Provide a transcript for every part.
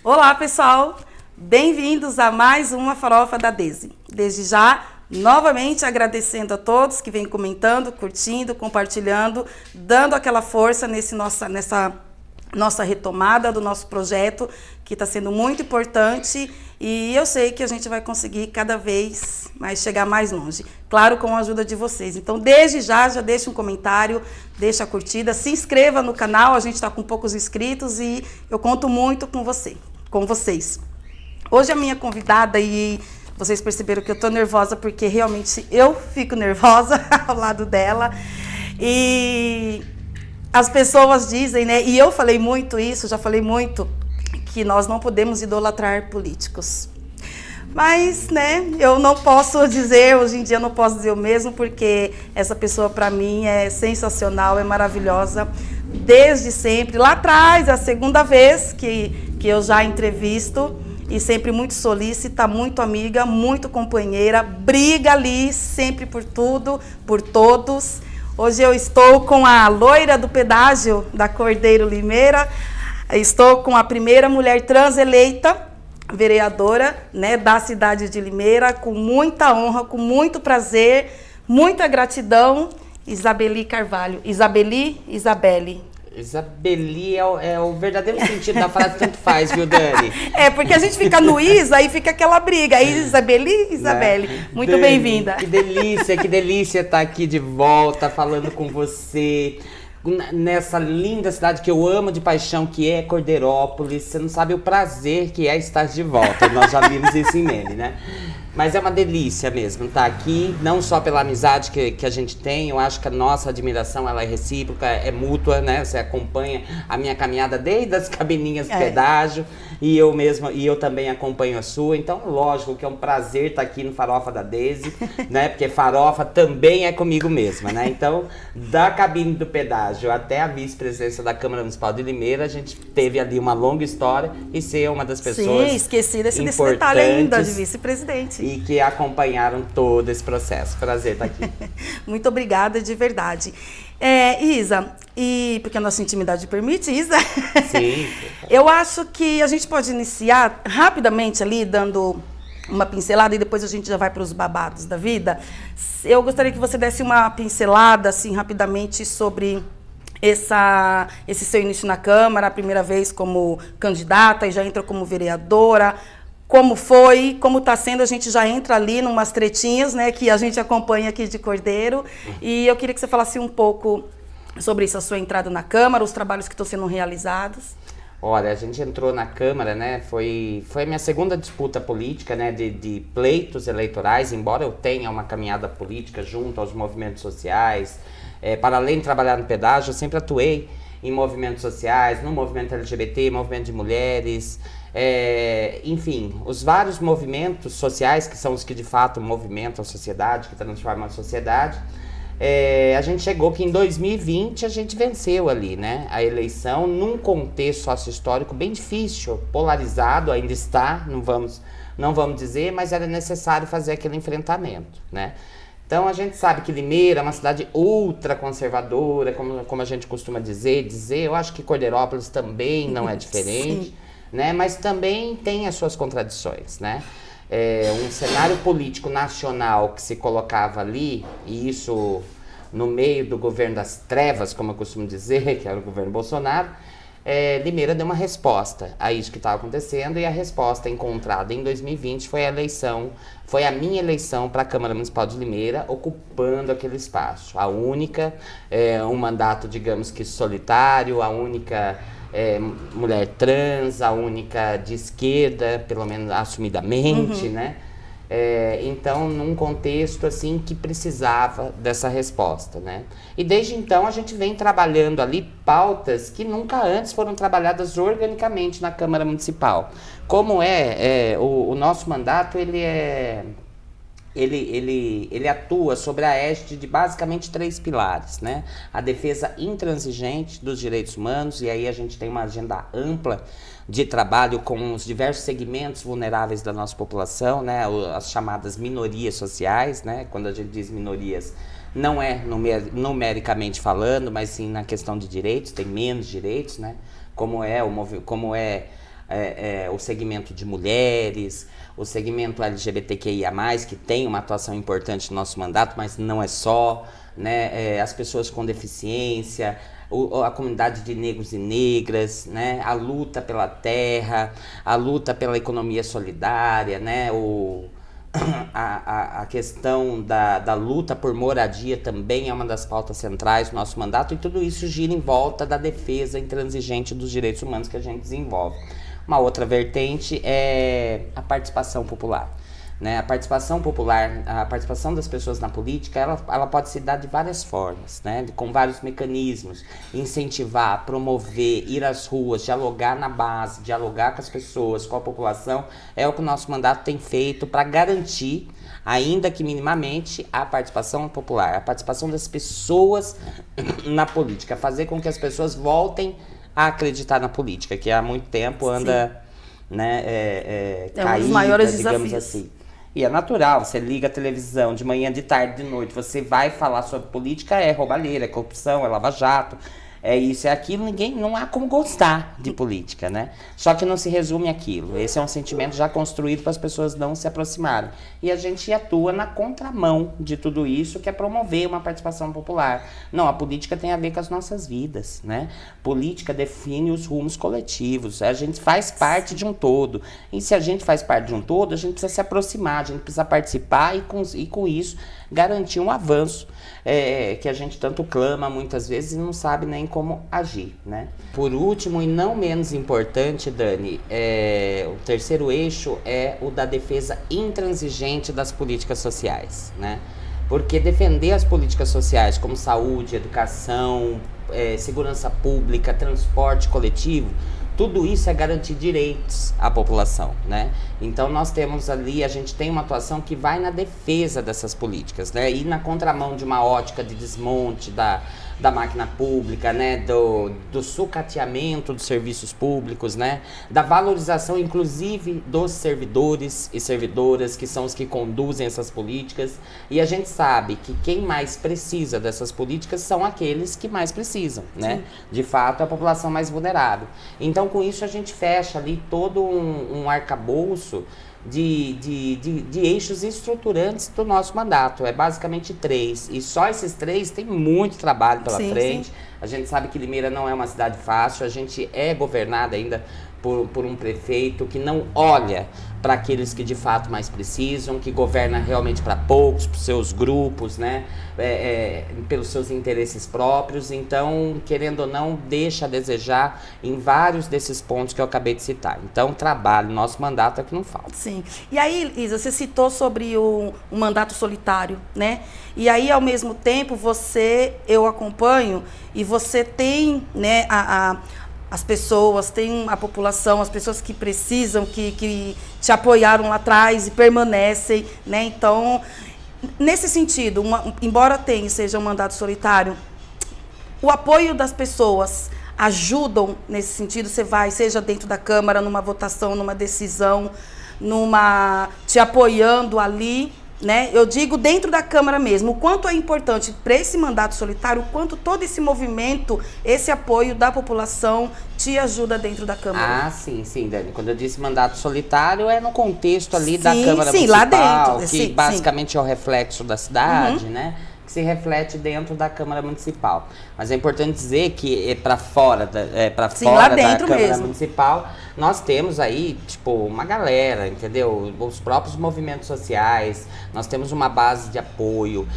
Olá, pessoal! Bem-vindos a mais uma Farofa da Desi. Desde já, novamente agradecendo a todos que vêm comentando, curtindo, compartilhando, dando aquela força nessa nossa retomada do nosso projeto, que está sendo muito importante, e eu sei que a gente vai conseguir cada vez mais chegar mais longe. Claro, com a ajuda de vocês. Então, desde já deixa um comentário, deixa a curtida, se inscreva no canal, a gente está com poucos inscritos e eu conto muito com vocês. Hoje a minha convidada, e vocês perceberam que eu estou nervosa porque realmente eu fico nervosa ao lado dela. E as pessoas dizem, né, e eu falei muito isso, já falei muito, que nós não podemos idolatrar políticos. Mas, né, eu não posso dizer, hoje em dia eu não posso dizer o mesmo, porque essa pessoa para mim é sensacional, é maravilhosa, desde sempre. Lá atrás, é a segunda vez que eu já entrevisto, e sempre muito solícita, muito amiga, muito companheira, briga ali sempre por tudo, por todos. Hoje eu estou com a loira do pedágio da Cordeiro Limeira, estou com a primeira mulher trans eleita, vereadora, né, da cidade de Limeira, com muita honra, com muito prazer, muita gratidão, Isabeli Carvalho. Isabeli. Isabeli é o verdadeiro sentido da frase, tanto faz, viu, Dani? É, porque a gente fica no Isa, aí fica aquela briga. Aí, Isabeli. Né? Muito bem-vinda. Que delícia estar aqui de volta, falando com você, nessa linda cidade que eu amo de paixão, que é Cordeirópolis. Você não sabe o prazer que é estar de volta, nós já vimos isso nele, né? Mas é uma delícia mesmo estar aqui, não só pela amizade que a gente tem, eu acho que a nossa admiração ela é recíproca, é mútua, né? Você acompanha a minha caminhada desde as cabininhas do pedágio, e eu também acompanho a sua, então lógico que é um prazer estar aqui no Farofa da Desi, né? Porque farofa também é comigo mesma, né? Então, da cabine do pedágio até a vice-presidência da Câmara Municipal de Limeira, a gente teve ali uma longa história e ser uma das pessoas. Sim, esqueci desse detalhe ainda de vice-presidente. E que acompanharam todo esse processo. Prazer estar aqui. Muito obrigada, de verdade. Isa, e porque a nossa intimidade permite, Isa? Sim. Eu acho que a gente pode iniciar rapidamente ali, dando uma pincelada, e depois a gente já vai para os babados da vida. Eu gostaria que você desse uma pincelada, assim, rapidamente, sobre esse seu início na Câmara, a primeira vez como candidata e já entra como vereadora. Como foi, como está sendo, a gente já entra ali numas tretinhas, né, que a gente acompanha aqui de Cordeiro. E eu queria que você falasse um pouco sobre isso, a sua entrada na Câmara, os trabalhos que estão sendo realizados. Olha, a gente entrou na Câmara, né, foi a minha segunda disputa política, né, de pleitos eleitorais, embora eu tenha uma caminhada política junto aos movimentos sociais. Para além de trabalhar no pedágio, eu sempre atuei em movimentos sociais, no movimento LGBT, movimento de mulheres. Enfim, os vários movimentos sociais, que são os que de fato movimentam a sociedade, que transformam a sociedade. A gente chegou que em 2020 a gente venceu ali, né, a eleição num contexto sócio-histórico bem difícil, polarizado, ainda está, não vamos dizer, mas era necessário fazer aquele enfrentamento, né. Então a gente sabe que Limeira é uma cidade ultra conservadora, como a gente costuma dizer, eu acho que Cordeirópolis também não é diferente. Sim. Né, mas também tem as suas contradições, né? Um cenário político nacional que se colocava ali, e isso no meio do governo das trevas, como eu costumo dizer, que era o governo Bolsonaro, Limeira deu uma resposta a isso que estava acontecendo, e a resposta encontrada em 2020 foi a minha eleição para a Câmara Municipal de Limeira, ocupando aquele espaço. A única, um mandato, digamos que solitário, a única mulher trans, a única de esquerda, pelo menos assumidamente, né? Então, num contexto assim que precisava dessa resposta, né? E desde então a gente vem trabalhando ali pautas que nunca antes foram trabalhadas organicamente na Câmara Municipal. Como o nosso mandato, ele atua sobre a égide de basicamente 3 pilares, né? A defesa intransigente dos direitos humanos, e aí a gente tem uma agenda ampla de trabalho com os diversos segmentos vulneráveis da nossa população, né? As chamadas minorias sociais, né? Quando a gente diz minorias, não é numericamente falando, mas sim na questão de direitos, tem menos direitos, né? Como é o segmento de mulheres, o segmento LGBTQIA+, que tem uma atuação importante no nosso mandato, mas não é só, né? As pessoas com deficiência, a comunidade de negros e negras, né? A luta pela terra, a luta pela economia solidária, né? A questão da luta por moradia também é uma das pautas centrais do nosso mandato, e tudo isso gira em volta da defesa intransigente dos direitos humanos que a gente desenvolve. Uma outra vertente é a participação popular, né? A participação popular, a participação das pessoas na política, ela pode se dar de várias formas, né? Com vários mecanismos: incentivar, promover, ir às ruas, dialogar na base, dialogar com as pessoas, com a população. É o que o nosso mandato tem feito para garantir, ainda que minimamente, a participação popular, a participação das pessoas na política, fazer com que as pessoas voltem a acreditar na política, que há muito tempo anda, né, caída, um dos maiores digamos desafios. assim. E é natural, você liga a televisão de manhã, de tarde, de noite, você vai falar sobre política, é roubalheira, é corrupção, é lava-jato, é isso, é aquilo, não há como gostar de política, né? Só que não se resume àquilo. Esse é um sentimento já construído para as pessoas não se aproximarem. E a gente atua na contramão de tudo isso, que é promover uma participação popular. Não, a política tem a ver com as nossas vidas, né? Política define os rumos coletivos, a gente faz parte de um todo. E se a gente faz parte de um todo, a gente precisa se aproximar, a gente precisa participar e com isso garantir um avanço que a gente tanto clama muitas vezes e não sabe nem como agir, né? Por último, e não menos importante, Dani, o terceiro eixo é o da defesa intransigente das políticas sociais, né? Porque defender as políticas sociais como saúde, educação, segurança pública, transporte coletivo, tudo isso é garantir direitos à população, né? Então nós temos ali, a gente tem uma atuação que vai na defesa dessas políticas, né? E na contramão de uma ótica de desmonte da máquina pública, né? Do sucateamento dos serviços públicos, né? Da valorização, inclusive, dos servidores e servidoras, que são os que conduzem essas políticas. E a gente sabe que quem mais precisa dessas políticas são aqueles que mais precisam, né? Sim. De fato, a população mais vulnerável. Então, com isso, a gente fecha ali todo um arcabouço de eixos estruturantes do nosso mandato. É basicamente 3. E só esses 3 tem muito trabalho pela frente. Sim. A gente sabe que Limeira não é uma cidade fácil. A gente é governada ainda por um prefeito que não olha para aqueles que de fato mais precisam, que governa realmente para poucos, para os seus grupos, né? Pelos seus interesses próprios. Então, querendo ou não, deixa a desejar em vários desses pontos que eu acabei de citar. Então, trabalho, nosso mandato é que não falta. Sim. E aí, Isa, você citou sobre o mandato solitário, né? E aí, ao mesmo tempo, eu acompanho, e você tem, né, as pessoas, tem a população, as pessoas que precisam, que te apoiaram lá atrás e permanecem, né? Então, nesse sentido, embora seja um mandato solitário, o apoio das pessoas ajudam nesse sentido? Você seja dentro da Câmara, numa votação, numa decisão, te apoiando ali, né? Eu digo dentro da Câmara mesmo, o quanto é importante para esse mandato solitário, o quanto todo esse movimento, esse apoio da população te ajuda dentro da Câmara. Ah, sim, Dani. Quando eu disse mandato solitário, é no contexto ali da Câmara Municipal, lá dentro. Que basicamente é o reflexo da cidade, né? Que se reflete dentro da Câmara Municipal. Mas é importante dizer que para fora da Câmara Municipal, nós temos aí, tipo, uma galera, entendeu? Os próprios movimentos sociais, nós temos uma base de apoio,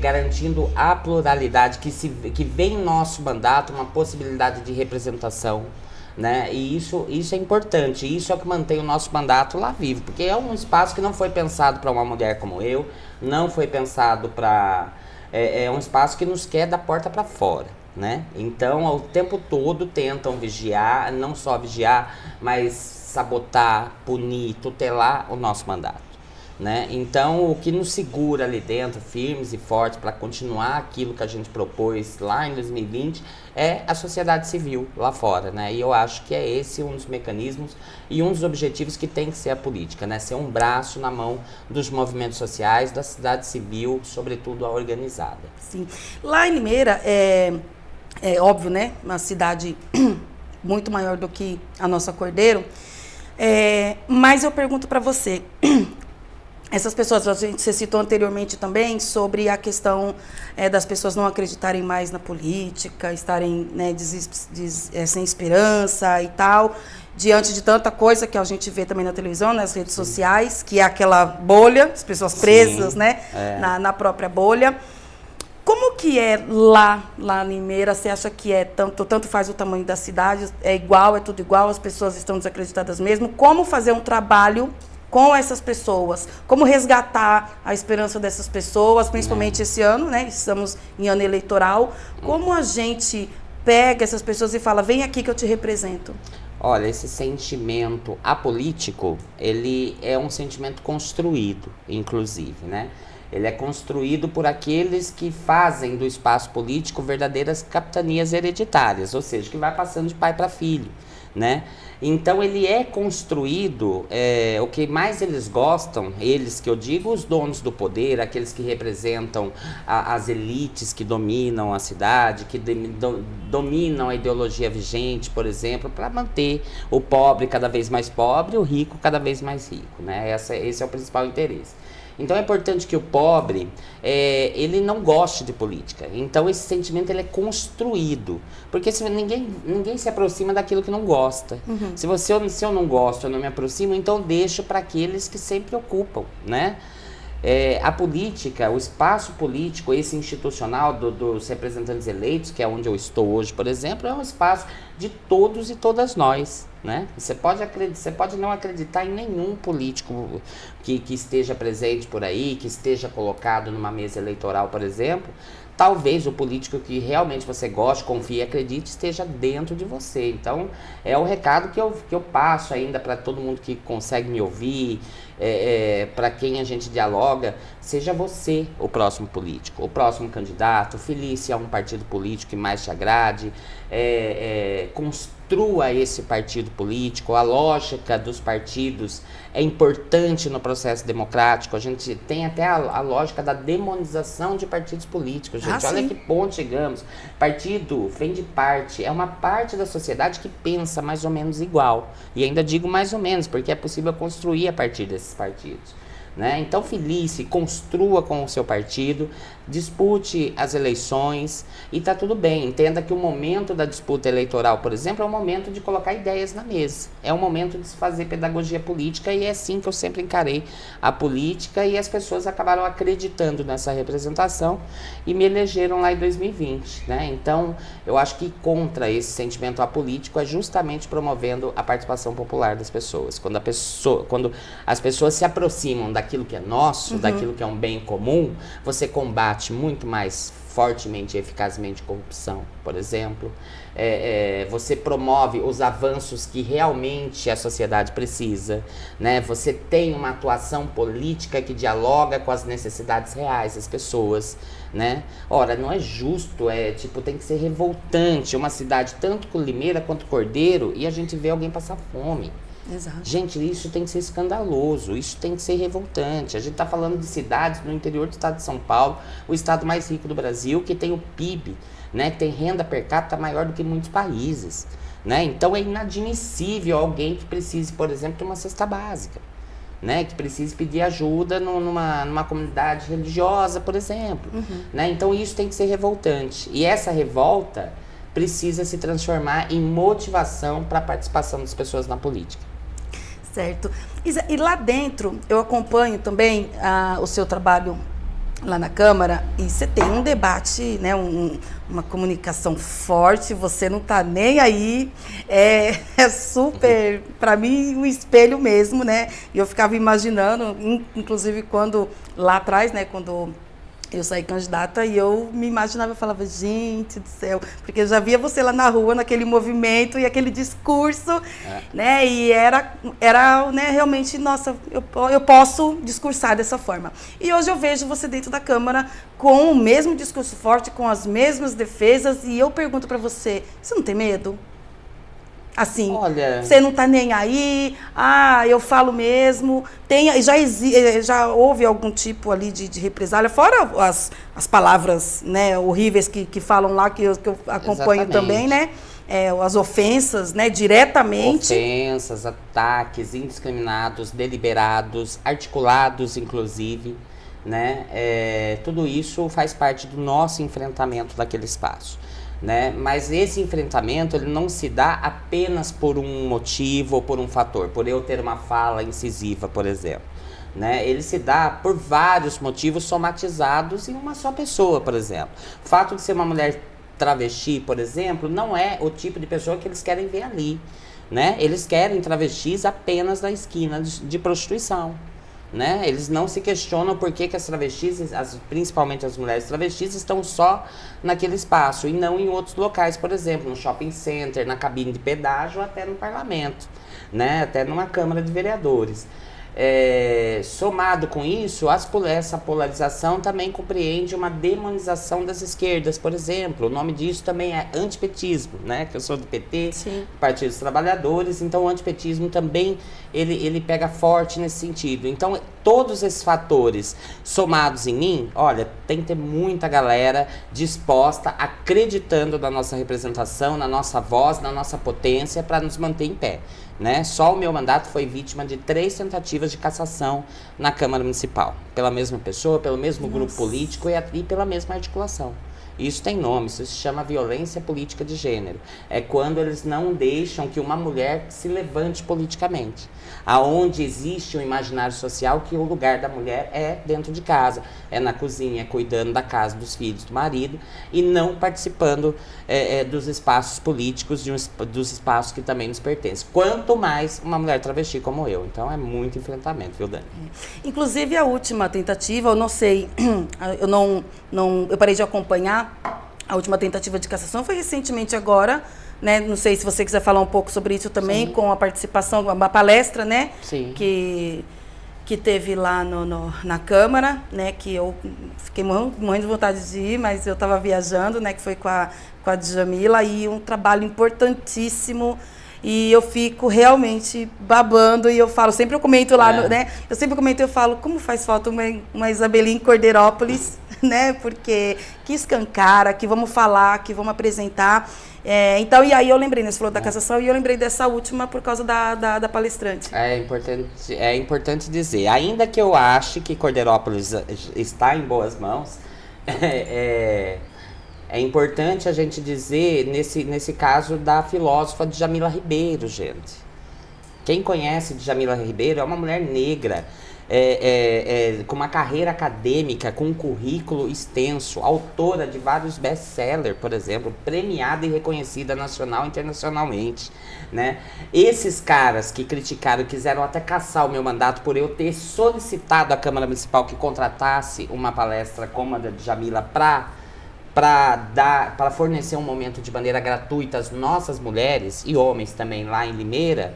garantindo a pluralidade, que vem em nosso mandato uma possibilidade de representação, né? E isso é importante, isso é o que mantém o nosso mandato lá vivo, porque é um espaço que não foi pensado para uma mulher como eu, não foi pensado para... É um espaço que nos quer da porta para fora, né? Então, ao tempo todo tentam vigiar, não só vigiar, mas sabotar, punir, tutelar o nosso mandato, né? Então, o que nos segura ali dentro, firmes e fortes, para continuar aquilo que a gente propôs lá em 2020, é a sociedade civil lá fora, né? E eu acho que é esse um dos mecanismos e um dos objetivos que tem que ser a política, né? Ser um braço na mão dos movimentos sociais, da sociedade civil, sobretudo a organizada. Sim. Lá em Limeira, é óbvio, né? Uma cidade muito maior do que a nossa Cordeiro. Mas eu pergunto para você, essas pessoas, você citou anteriormente também sobre a questão das pessoas não acreditarem mais na política, estarem, né, sem esperança e tal, diante de tanta coisa que a gente vê também na televisão, nas redes sociais, que é aquela bolha, as pessoas presas, né, na própria bolha. Como que é lá em Limeira? Você acha que tanto faz o tamanho da cidade, é igual, é tudo igual, as pessoas estão desacreditadas mesmo? Como fazer um trabalho com essas pessoas? Como resgatar a esperança dessas pessoas, principalmente esse ano, né? Estamos em ano eleitoral. Como a gente pega essas pessoas e fala, vem aqui que eu te represento? Olha, esse sentimento apolítico, ele é um sentimento construído, inclusive, né? Ele é construído por aqueles que fazem do espaço político verdadeiras capitanias hereditárias, ou seja, que vai passando de pai para filho, né? Então ele é construído, o que mais eles gostam, eles que eu digo, os donos do poder, aqueles que representam as elites que dominam a cidade, que dominam a ideologia vigente, por exemplo, para manter o pobre cada vez mais pobre e o rico cada vez mais rico, né? Esse é o principal interesse. Então é importante que o pobre, ele não goste de política. Então esse sentimento ele é construído. Porque ninguém se aproxima daquilo que não gosta. Uhum. Se eu não gosto, eu não me aproximo, então deixo para aqueles que sempre ocupam, né? A política, o espaço político, esse institucional dos representantes eleitos, que é onde eu estou hoje, por exemplo, é um espaço de todos e todas nós, né? Você pode não acreditar em nenhum político que esteja presente por aí, que esteja colocado numa mesa eleitoral, por exemplo. Talvez o político que realmente você goste, confie e acredite esteja dentro de você. Então, é o recado que eu passo ainda para todo mundo que consegue me ouvir, para quem a gente dialoga. Seja você o próximo político, o próximo candidato, filie-se a um partido político que mais te agrade, construa esse partido político. A lógica dos partidos é importante no processo democrático. A gente tem até a lógica da demonização de partidos políticos, gente. Olha que ponto chegamos. Partido vem de parte, é uma parte da sociedade que pensa mais ou menos igual. E ainda digo mais ou menos, porque é possível construir a partir desses partidos, né? Então, filie-se, construa com o seu partido, dispute as eleições e tá tudo bem. Entenda que o momento da disputa eleitoral, por exemplo, é o momento de colocar ideias na mesa. É o momento de se fazer pedagogia política e é assim que eu sempre encarei a política e as pessoas acabaram acreditando nessa representação e me elegeram lá em 2020, né? Então, eu acho que contra esse sentimento apolítico é justamente promovendo a participação popular das pessoas. Quando as pessoas se aproximam daquilo que é nosso, daquilo que é um bem comum, você combate muito mais fortemente e eficazmente corrupção, por exemplo. Você promove os avanços que realmente a sociedade precisa, né? Você tem uma atuação política que dialoga com as necessidades reais das pessoas, né? Ora, não é justo, tem que ser revoltante uma cidade tanto com Limeira quanto Cordeiro e a gente vê alguém passar fome. Exato. Gente, isso tem que ser escandaloso, isso tem que ser revoltante. A gente está falando de cidades no interior do estado de São Paulo, o estado mais rico do Brasil, que tem o PIB, né, que tem renda per capita maior do que muitos países, né? Então é inadmissível alguém que precise, por exemplo, de uma cesta básica, né, que precise pedir ajuda numa comunidade religiosa, por exemplo, né? Então isso tem que ser revoltante. E essa revolta precisa se transformar em motivação para a participação das pessoas na política. Certo. E lá dentro, eu acompanho também o seu trabalho lá na Câmara e você tem um debate, né, uma comunicação forte, você não está nem aí, é super, para mim, um espelho mesmo, né? E eu ficava imaginando, inclusive quando lá atrás, né, quando eu saí candidata e eu me imaginava, eu falava, gente do céu, porque eu já via você lá na rua, naquele movimento e aquele discurso, né, e era né, realmente, nossa, eu posso discursar dessa forma. E hoje eu vejo você dentro da Câmara com o mesmo discurso forte, com as mesmas defesas, e eu pergunto para você, você não tem medo? Assim, olha, você não tá nem aí, eu falo mesmo, já houve algum tipo ali de represália, fora as palavras, né, horríveis que falam lá, que eu acompanho. Exatamente. Também, né? as ofensas, né, diretamente. Ofensas, ataques indiscriminados, deliberados, articulados, inclusive, né? Tudo isso faz parte do nosso enfrentamento daquele espaço, né? Mas esse enfrentamento, ele não se dá apenas por um motivo ou por um fator, por eu ter uma fala incisiva, por exemplo, né? Ele se dá por vários motivos somatizados em uma só pessoa, por exemplo. O fato de ser uma mulher travesti, por exemplo, não é o tipo de pessoa que eles querem ver ali, né? Eles querem travestis apenas na esquina de prostituição, né? Eles não se questionam por que as travestis, principalmente as mulheres travestis, estão só naquele espaço e não em outros locais, por exemplo, no shopping center, na cabine de pedágio, até no parlamento, né? Até numa Câmara de Vereadores. Somado com isso, essa polarização também compreende uma demonização das esquerdas, por exemplo. O nome disso também é antipetismo, né? Que eu sou do PT, Sim. Partido dos Trabalhadores, então o antipetismo também ele pega forte nesse sentido. Então, todos esses fatores somados em mim, olha, tem que ter muita galera disposta, acreditando na nossa representação, na nossa voz, na nossa potência, para nos manter em pé, né? Só o meu mandato foi vítima de 3 tentativas de cassação na Câmara Municipal, pela mesma pessoa, pelo mesmo grupo político e pela mesma articulação. Isso tem nome, isso se chama violência política de gênero. É quando eles não deixam que uma mulher se levante politicamente. Aonde existe um imaginário social que o lugar da mulher é dentro de casa, é na cozinha, cuidando da casa, dos filhos, do marido, e não participando dos espaços políticos, dos espaços que também nos pertencem. Quanto mais uma mulher travesti como eu. Então é muito enfrentamento, viu, Dani? Inclusive a última tentativa, eu não sei, eu parei de acompanhar. A última tentativa de cassação foi recentemente agora, né? Não sei se você quiser falar um pouco sobre isso também. Sim. Com a participação, uma palestra, né? Sim. Que teve lá na Câmara, né? Que eu fiquei morrendo de vontade de ir, mas eu estava viajando, né? Que foi com a Djamila, e um trabalho importantíssimo. E eu fico realmente babando, e eu falo, sempre eu comento lá, né? Eu sempre comento, eu falo, como faz falta uma Isabelinha em Cordeirópolis, né? Porque que escancara, que vamos falar, que vamos apresentar. Então, e aí eu lembrei, né? Você falou da cassação, e eu lembrei dessa última por causa da palestrante. É importante dizer, ainda que eu ache que Cordeirópolis está em boas mãos, é importante a gente dizer, nesse caso, da filósofa Djamila Ribeiro, gente. Quem conhece Djamila Ribeiro é uma mulher negra, com uma carreira acadêmica, com um currículo extenso, autora de vários best-sellers, por exemplo, premiada e reconhecida nacional e internacionalmente, né? Esses caras que criticaram, quiseram até caçar o meu mandato por eu ter solicitado à Câmara Municipal que contratasse uma palestra como a da Djamila para fornecer um momento de maneira gratuita às nossas mulheres e homens também lá em Limeira,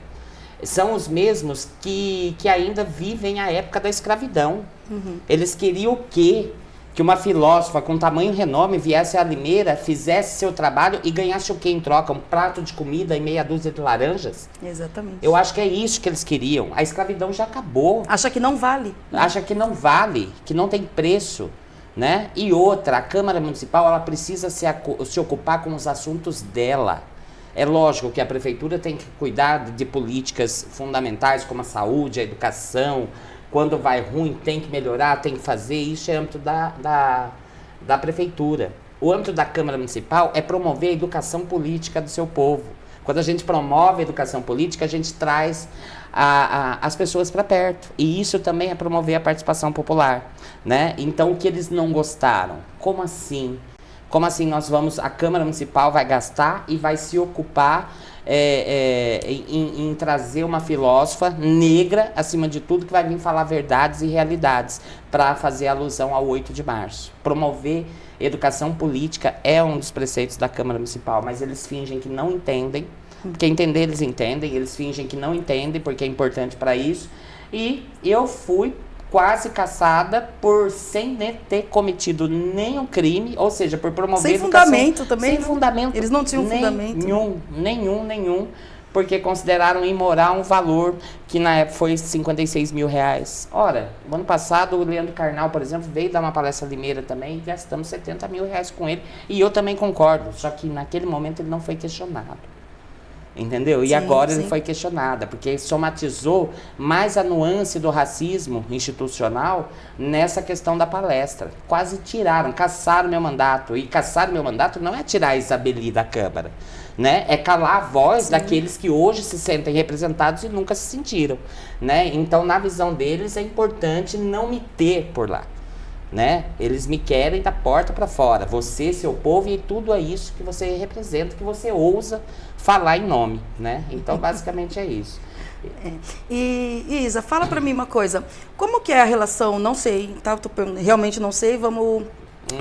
são os mesmos que ainda vivem a época da escravidão. Uhum. Eles queriam o quê? Que uma filósofa com tamanho renome viesse a Limeira, fizesse seu trabalho e ganhasse o quê em troca? Um prato de comida e meia dúzia de laranjas? Exatamente. Eu acho que é isso que eles queriam. A escravidão já acabou. Acha que não vale. Né? Acha que não vale, que não tem preço. Né? E outra, a Câmara Municipal, ela precisa se ocupar com os assuntos dela. É lógico que a Prefeitura tem que cuidar de políticas fundamentais como a saúde, a educação. Quando vai ruim, tem que melhorar, tem que fazer. Isso é âmbito da Prefeitura. O âmbito da Câmara Municipal é promover a educação política do seu povo. Quando a gente promove a educação política, a gente traz as pessoas para perto. E isso também é promover a participação popular, né? Então, o que eles não gostaram? Como assim? Como assim a Câmara Municipal vai gastar e vai se ocupar em trazer uma filósofa negra, acima de tudo, que vai vir falar verdades e realidades, para fazer alusão ao 8 de março. Promover educação política é um dos preceitos da Câmara Municipal, mas eles fingem que não entendem. Porque entender, eles entendem, eles fingem que não entendem, porque é importante para isso. E eu fui quase caçada sem ter cometido nenhum crime, ou seja, por promover sem educação... fundamento também? Sem fundamento. Eles não tinham fundamento? Nenhum. porque consideraram imoral um valor que na época foi 56 mil reais. Ora, no ano passado o Leandro Carnal, por exemplo, veio dar uma palestra em Limeira também e gastamos 70 mil reais com ele. E eu também concordo, só que naquele momento ele não foi questionado. Entendeu? E agora ele foi questionado, porque ele somatizou mais a nuance do racismo institucional nessa questão da palestra. Quase tiraram, cassaram meu mandato. E caçar meu mandato não é tirar a Isabeli da Câmara, né? É calar a voz daqueles que hoje se sentem representados e nunca se sentiram, né? Então, na visão deles, é importante não me ter por lá, né? Eles me querem da porta para fora. Você, seu povo, e tudo é isso que você representa, que você ousa falar em nome, né? Então, basicamente é isso. E Isa, fala para mim uma coisa. Como que é a relação, não sei, tá? Realmente não sei, vamos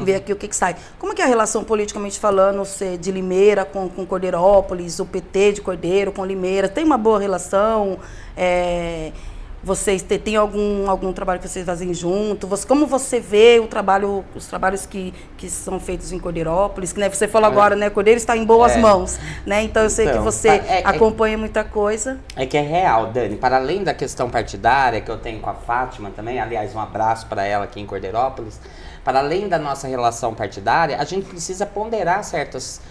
ver aqui o que sai. Como que é a relação, politicamente falando, de Limeira com Cordeirópolis, o PT de Cordeiro com Limeira? Tem uma boa relação? Vocês têm algum trabalho que vocês fazem junto? Como você vê os trabalhos que são feitos em Cordeirópolis? Que, né, você falou agora, né? Cordeiro está em boas mãos, né? Então eu sei que você acompanha muita coisa. É que é real, Dani. Para além da questão partidária que eu tenho com a Fátima também, aliás, um abraço para ela aqui em Cordeirópolis. Para além da nossa relação partidária, a gente precisa ponderar certas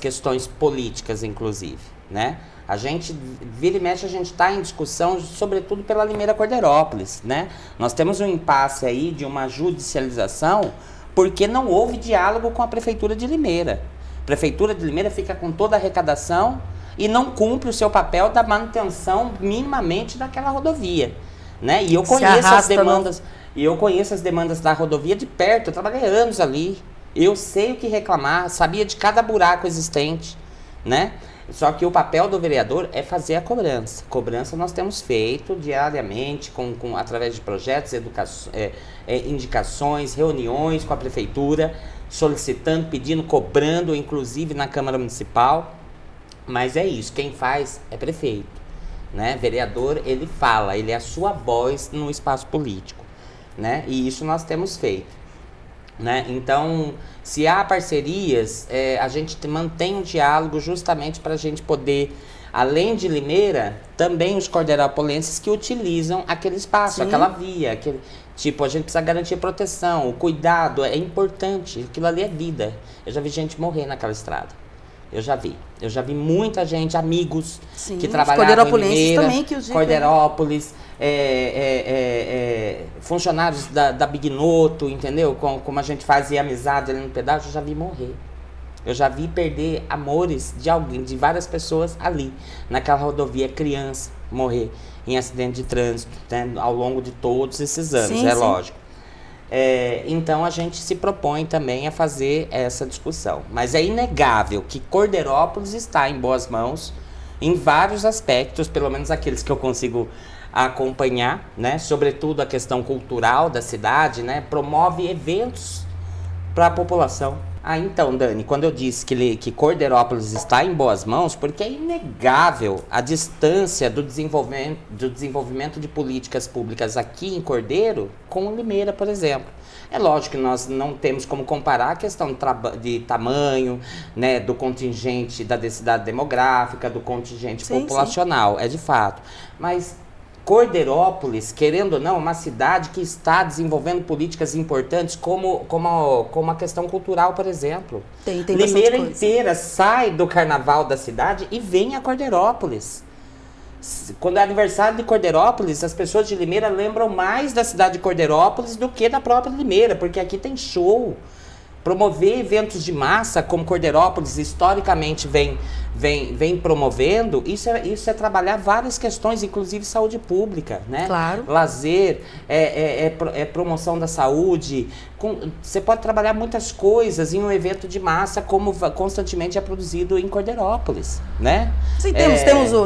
questões políticas, inclusive, né? A gente, vira e mexe, a gente está em discussão, sobretudo pela Limeira Cordeirópolis, né? Nós temos um impasse aí de uma judicialização, porque não houve diálogo com a Prefeitura de Limeira. A Prefeitura de Limeira fica com toda a arrecadação e não cumpre o seu papel da manutenção minimamente daquela rodovia, né? E eu conheço as demandas, da rodovia de perto, eu trabalhei anos ali, eu sei o que reclamar, sabia de cada buraco existente, né? Só que o papel do vereador é fazer a cobrança. Cobrança nós temos feito diariamente, através de projetos, indicações, reuniões com a prefeitura, solicitando, pedindo, cobrando, inclusive na Câmara Municipal. Mas é isso, quem faz é prefeito, né? Vereador, ele fala, ele é a sua voz no espaço político, né? E isso nós temos feito, né? Então, se há parcerias, a gente mantém um diálogo justamente para a gente poder, além de Limeira, também os cordeirópolenses que utilizam aquele espaço, aquela via, tipo, a gente precisa garantir proteção, o cuidado é importante, aquilo ali é vida. Eu já vi gente morrer naquela estrada. Eu já vi muita gente, amigos, que trabalhavam em Limeira, também, que Cordeirópolis, funcionários da Bignoto, entendeu? Como a gente fazia amizade ali no pedágio, eu já vi morrer. Eu já vi perder amores de várias pessoas ali, naquela rodovia, criança morrer em acidente de trânsito, né, ao longo de todos esses anos, lógico. Então a gente se propõe também a fazer essa discussão. Mas é inegável que Cordeirópolis está em boas mãos em vários aspectos, pelo menos aqueles que eu consigo acompanhar, né? Sobretudo a questão cultural da cidade, né? Promove eventos para a população. Então, Dani, quando eu disse que Cordeirópolis está em boas mãos, porque é inegável a distância do desenvolvimento de políticas públicas aqui em Cordeiro com Limeira, por exemplo. É lógico que nós não temos como comparar a questão de tamanho, né, do contingente da densidade demográfica, do contingente populacional, é de fato. Mas Cordeirópolis, querendo ou não, é uma cidade que está desenvolvendo políticas importantes como a questão cultural, por exemplo. Tem Limeira inteira sai do carnaval da cidade e vem a Cordeirópolis. Quando é aniversário de Cordeirópolis, as pessoas de Limeira lembram mais da cidade de Cordeirópolis do que da própria Limeira, porque aqui tem show. Promover eventos de massa, como Cordeirópolis historicamente vem promovendo, isso é trabalhar várias questões, inclusive saúde pública, né? Claro. Lazer, promoção da saúde. Você pode trabalhar muitas coisas em um evento de massa, como constantemente é produzido em Cordeirópolis, né? Sim,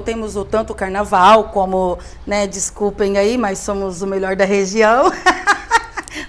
temos tanto o carnaval como, né, desculpem aí, mas somos o melhor da região.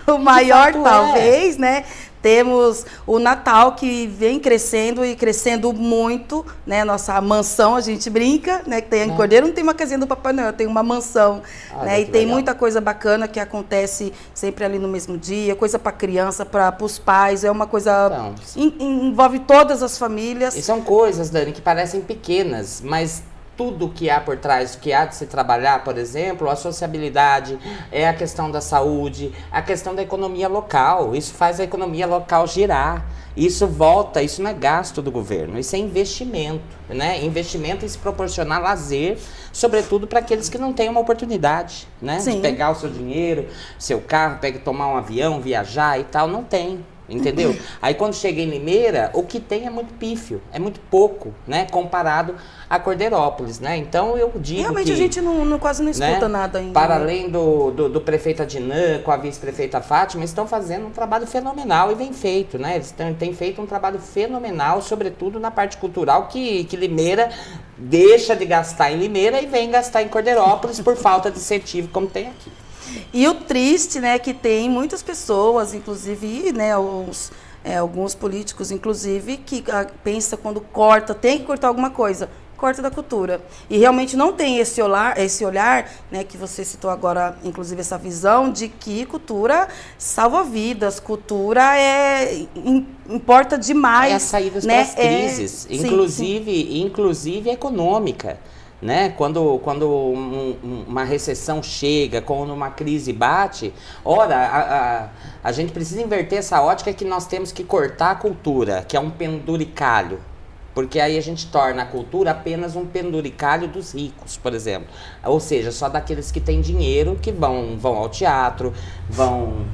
O maior, talvez, né? Temos o Natal, que vem crescendo e crescendo muito, né? Nossa mansão, a gente brinca, né? Que tem em Cordeiro, não tem uma casinha do Papai Noel, tem uma mansão, né? E tem muita coisa bacana que acontece sempre ali no mesmo dia, coisa para criança, para os pais, é uma coisa... envolve todas as famílias. E são coisas, Dani, que parecem pequenas, mas tudo que há por trás, que há de se trabalhar, por exemplo, a sociabilidade, é a questão da saúde, a questão da economia local. Isso faz a economia local girar. Isso volta, isso não é gasto do governo, isso é investimento, né? Investimento em se proporcionar lazer, sobretudo para aqueles que não têm uma oportunidade, né? De pegar o seu dinheiro, seu carro, tomar um avião, viajar e tal, não tem. Entendeu? Aí quando chega em Limeira, o que tem é muito pífio, é muito pouco, né? Comparado a Cordeirópolis, né? Então eu digo realmente que, a gente quase não escuta, né, nada ainda. Para além do prefeito Adinã, com a vice-prefeita Fátima, estão fazendo um trabalho fenomenal e bem feito, né? Eles têm feito um trabalho fenomenal, sobretudo na parte cultural, que Limeira deixa de gastar em Limeira e vem gastar em Cordeirópolis por falta de incentivo, como tem aqui. E o triste, né, que tem muitas pessoas, inclusive, né, alguns políticos, inclusive, que pensa quando corta, tem que cortar alguma coisa, corta da cultura. E realmente não tem esse olhar, né, que você citou agora, inclusive essa visão de que cultura salva vidas, cultura importa demais. É as saídas, né, para as crises, inclusive econômica. Né? Quando uma recessão chega, quando uma crise bate, a gente precisa inverter essa ótica que nós temos que cortar a cultura, que é um penduricalho. Porque aí a gente torna a cultura apenas um penduricalho dos ricos, por exemplo. Ou seja, só daqueles que têm dinheiro que vão ao teatro, vão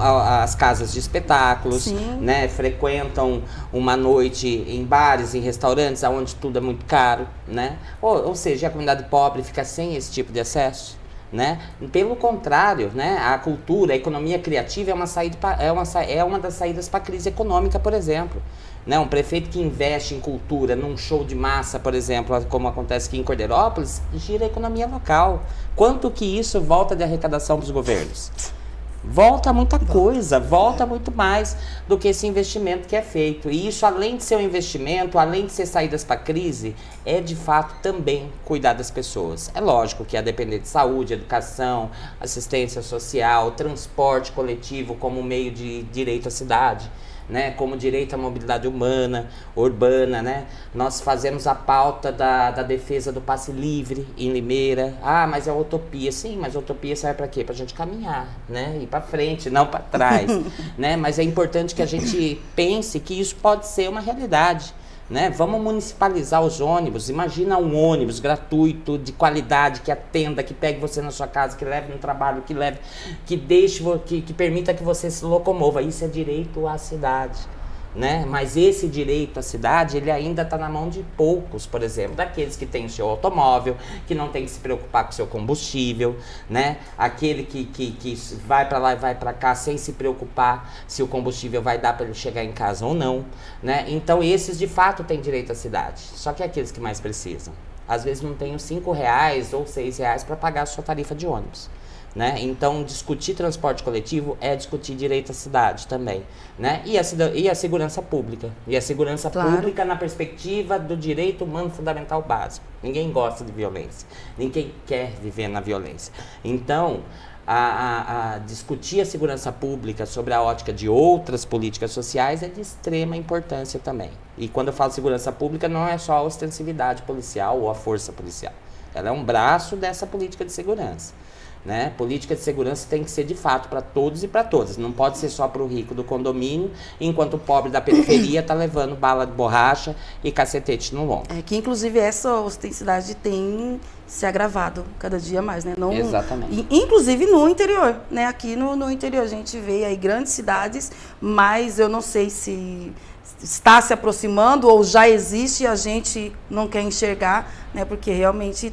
às casas de espetáculos, né? Frequentam uma noite em bares, em restaurantes, onde tudo é muito caro, né? Ou seja, a comunidade pobre fica sem esse tipo de acesso. Né? Pelo contrário, né? A cultura, a economia criativa é uma das saídas para a crise econômica, por exemplo. Né? Um prefeito que investe em cultura, num show de massa, por exemplo, como acontece aqui em Cordeirópolis, gira a economia local. Quanto que isso volta de arrecadação para os governos? Volta muita coisa, volta muito mais do que esse investimento que é feito. E isso, além de ser um investimento, além de ser saídas para a crise, é de fato também cuidar das pessoas. É lógico que a depender de saúde, educação, assistência social, transporte coletivo como meio de direito à cidade, né, como direito à mobilidade humana, urbana, né? Nós fazemos a pauta da defesa do passe livre em Limeira. Ah, mas é utopia. Sim, mas a utopia serve para quê? Para a gente caminhar, né? Ir para frente, não para trás, né? Mas é importante que a gente pense que isso pode ser uma realidade. Né? Vamos municipalizar os ônibus. Imagina um ônibus gratuito, de qualidade, que atenda, que pegue você na sua casa, que leve no trabalho, que permita que você se locomova. Isso é direito à cidade. Né? Mas esse direito à cidade, ele ainda está na mão de poucos, por exemplo, daqueles que têm o seu automóvel, que não tem que se preocupar com o seu combustível, né? Aquele que vai para lá e vai para cá sem se preocupar se o combustível vai dar para ele chegar em casa ou não, né? Então esses de fato têm direito à cidade, só que aqueles que mais precisam, às vezes não têm os R$5 ou R$6 para pagar a sua tarifa de ônibus. Né? Então, discutir transporte coletivo é discutir direito à cidade também. Né? E a segurança pública. E a segurança pública na perspectiva do direito humano fundamental básico. Ninguém gosta de violência. Ninguém quer viver na violência. Então, a discutir a segurança pública sobre a ótica de outras políticas sociais é de extrema importância também. E quando eu falo segurança pública, não é só a ostensividade policial ou a força policial. Ela é um braço dessa política de segurança. Né? Política de segurança tem que ser de fato para todos e para todas. Não pode ser só para o rico do condomínio, enquanto o pobre da periferia está levando bala de borracha e cacetete no lombo. É que inclusive essa ostensidade tem se agravado cada dia mais, né? Não, exatamente. Inclusive no interior, né? Aqui no interior a gente vê aí grandes cidades, mas eu não sei se está se aproximando ou já existe e a gente não quer enxergar, né? Porque realmente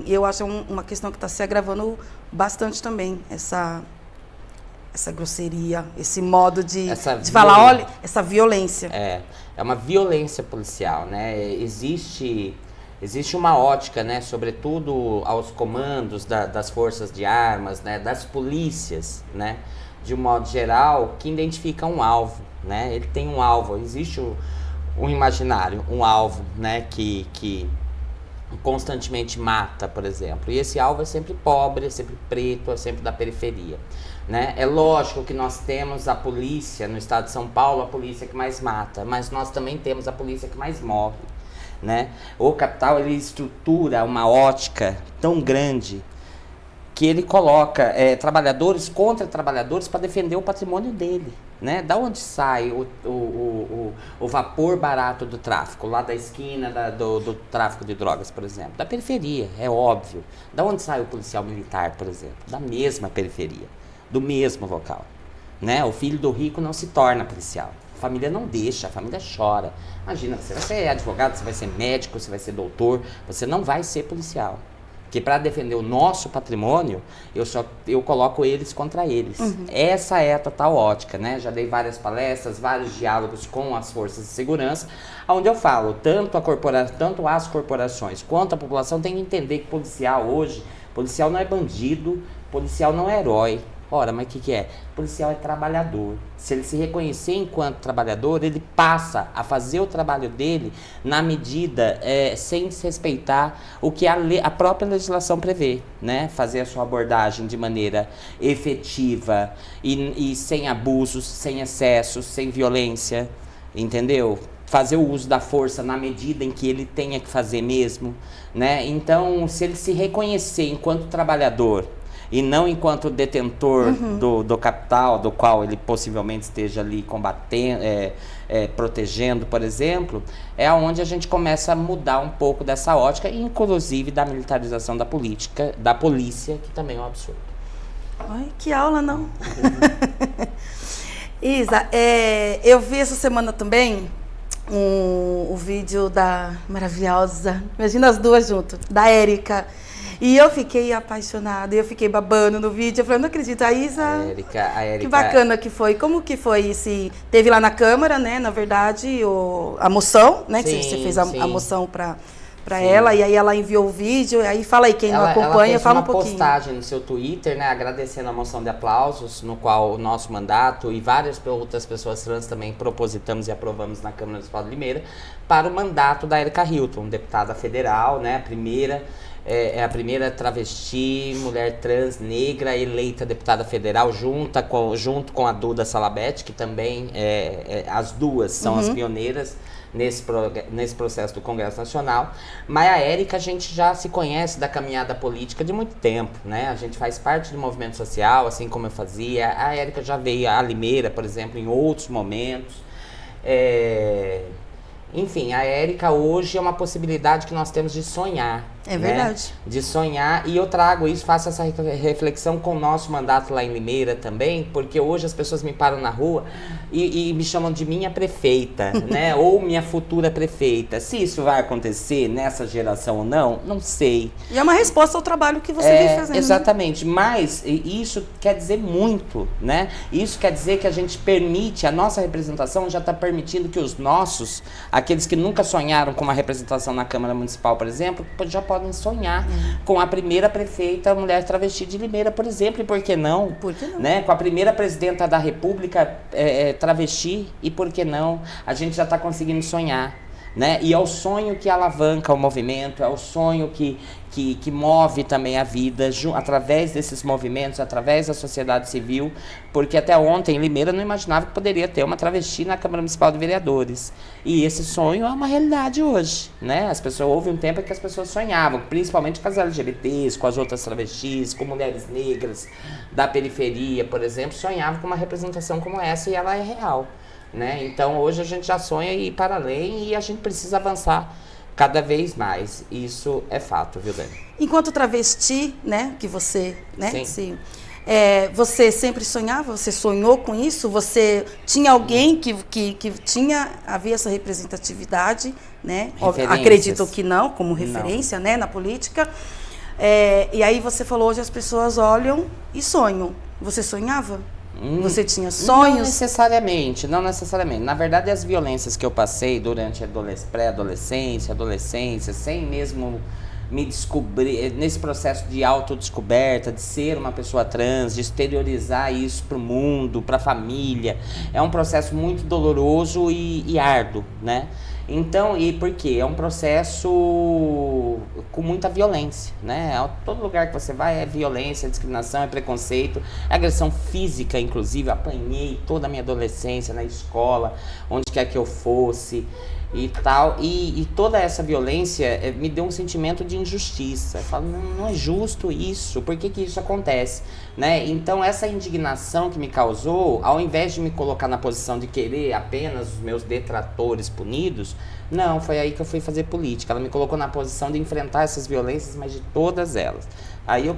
eu acho uma questão que está se agravando bastante também, essa grosseria, esse modo de falar, olha, essa violência. É uma violência policial, né? Existe uma ótica, né, sobretudo aos comandos das forças de armas, né, das polícias, né, de um modo geral, que identifica um alvo, né? Ele tem um alvo, existe um imaginário, um alvo, né, que constantemente mata, por exemplo. E esse alvo é sempre pobre, é sempre preto, é sempre da periferia, né? É lógico que nós temos a polícia no estado de São Paulo, a polícia que mais mata, mas nós também temos a polícia que mais morre. né? O capital, ele estrutura uma ótica tão grande que ele coloca trabalhadores contra trabalhadores para defender o patrimônio dele, né? Da onde sai o vapor barato do tráfico? Lá da esquina do tráfico de drogas, por exemplo. Da periferia, é óbvio. Da onde sai o policial militar, por exemplo? Da mesma periferia, do mesmo local, né? O filho do rico não se torna policial. A família não deixa, a família chora. Imagina, você vai ser advogado, você vai ser médico, você vai ser doutor, você não vai ser policial. Porque para defender o nosso patrimônio, eu coloco eles contra eles. Essa é a total ótica, né? Já dei várias palestras, vários diálogos com as forças de segurança, onde eu falo, tanto as corporações quanto a população tem que entender que policial hoje, policial não é bandido, policial não é herói. Ora, mas o que é? Policial é trabalhador. Se ele se reconhecer enquanto trabalhador, ele passa a fazer o trabalho dele na medida, sem respeitar o que a própria legislação prevê, né? Fazer a sua abordagem de maneira efetiva e sem abusos, sem excessos, sem violência, entendeu? Fazer o uso da força na medida em que ele tenha que fazer mesmo, né? Então, se ele se reconhecer enquanto trabalhador e não enquanto detentor do capital, do qual ele possivelmente esteja ali combatendo, protegendo, por exemplo, é onde a gente começa a mudar um pouco dessa ótica, inclusive da militarização da polícia, que também é um absurdo. Ai, que aula, não? Isa, eu vi essa semana também o vídeo da maravilhosa, imagina as duas juntas, da Érica. E eu fiquei apaixonada, eu fiquei babando no vídeo. Eu falei, não acredito, a Isa, a Érica, que bacana que foi. Como que foi teve lá na Câmara, né, na verdade, a moção, né, sim, que você fez a moção para ela, e aí ela enviou o vídeo, e aí fala aí, quem não acompanha, fala um pouquinho. Ela fez uma postagem no seu Twitter, né, agradecendo a moção de aplausos, no qual o nosso mandato e várias outras pessoas trans também propositamos e aprovamos na Câmara Municipal de Limeira, para o mandato da Érica Hilton, deputada federal, né, a primeira travesti, mulher trans, negra, eleita deputada federal, junto com a Duda Salabete, que também, as duas são as pioneiras nesse processo do Congresso Nacional. Mas a Érica, a gente já se conhece da caminhada política de muito tempo, né? A gente faz parte do movimento social, assim como eu fazia. A Érica já veio a Limeira, por exemplo, em outros momentos. Enfim, a Érica hoje é uma possibilidade que nós temos de sonhar. É verdade. De sonhar, e eu trago isso, faço essa reflexão com o nosso mandato lá em Limeira também, porque hoje as pessoas me param na rua e me chamam de minha prefeita, né? Ou minha futura prefeita. Se isso vai acontecer nessa geração ou não, não sei. E é uma resposta ao trabalho que você vem fazendo. Exatamente, mas isso quer dizer muito, né? Isso quer dizer que a gente permite, a nossa representação já está permitindo que os nossos, aqueles que nunca sonharam com uma representação na Câmara Municipal, por exemplo, já podem sonhar com a primeira prefeita mulher travesti de Limeira, por exemplo, e por que não? Por que não? Né? Com a primeira presidenta da República travesti, e por que não? A gente já está conseguindo sonhar, né? E é o sonho que alavanca o movimento, é o sonho que move também a vida, através desses movimentos, através da sociedade civil, porque até ontem em Limeira não imaginava que poderia ter uma travesti na Câmara Municipal de Vereadores. E esse sonho é uma realidade hoje, né? As pessoas, houve um tempo em que as pessoas sonhavam, principalmente com as LGBTs, com as outras travestis, com mulheres negras da periferia, por exemplo, sonhavam com uma representação como essa, e ela é real, né? Então hoje a gente já sonha ir para além, e a gente precisa avançar cada vez mais. Isso é fato, viu, Dani? Enquanto travesti, né, que você, né, sim. Você sempre sonhava? Você sonhou com isso? Você tinha alguém que havia essa representatividade, né? Acredito que não, como referência, né, na política. E aí você falou, hoje as pessoas olham e sonham. Você sonhava? Você tinha sonhos? Não necessariamente. Na verdade, as violências que eu passei durante a pré-adolescência, adolescência, sem mesmo me descobrir, nesse processo de autodescoberta, de ser uma pessoa trans, de exteriorizar isso para o mundo, para a família, é um processo muito doloroso e árduo, né? Então, e por quê? É um processo com muita violência, né? Todo lugar que você vai é violência, é discriminação, é preconceito, é agressão física, inclusive. Eu apanhei toda a minha adolescência na escola, onde quer que eu fosse. e tal, e toda essa violência me deu um sentimento de injustiça. Eu falo, não é justo isso, por que isso acontece? Né? Então essa indignação que me causou, ao invés de me colocar na posição de querer apenas os meus detratores punidos, não, foi aí que eu fui fazer política. Ela me colocou na posição de enfrentar essas violências, mas de todas elas. Aí eu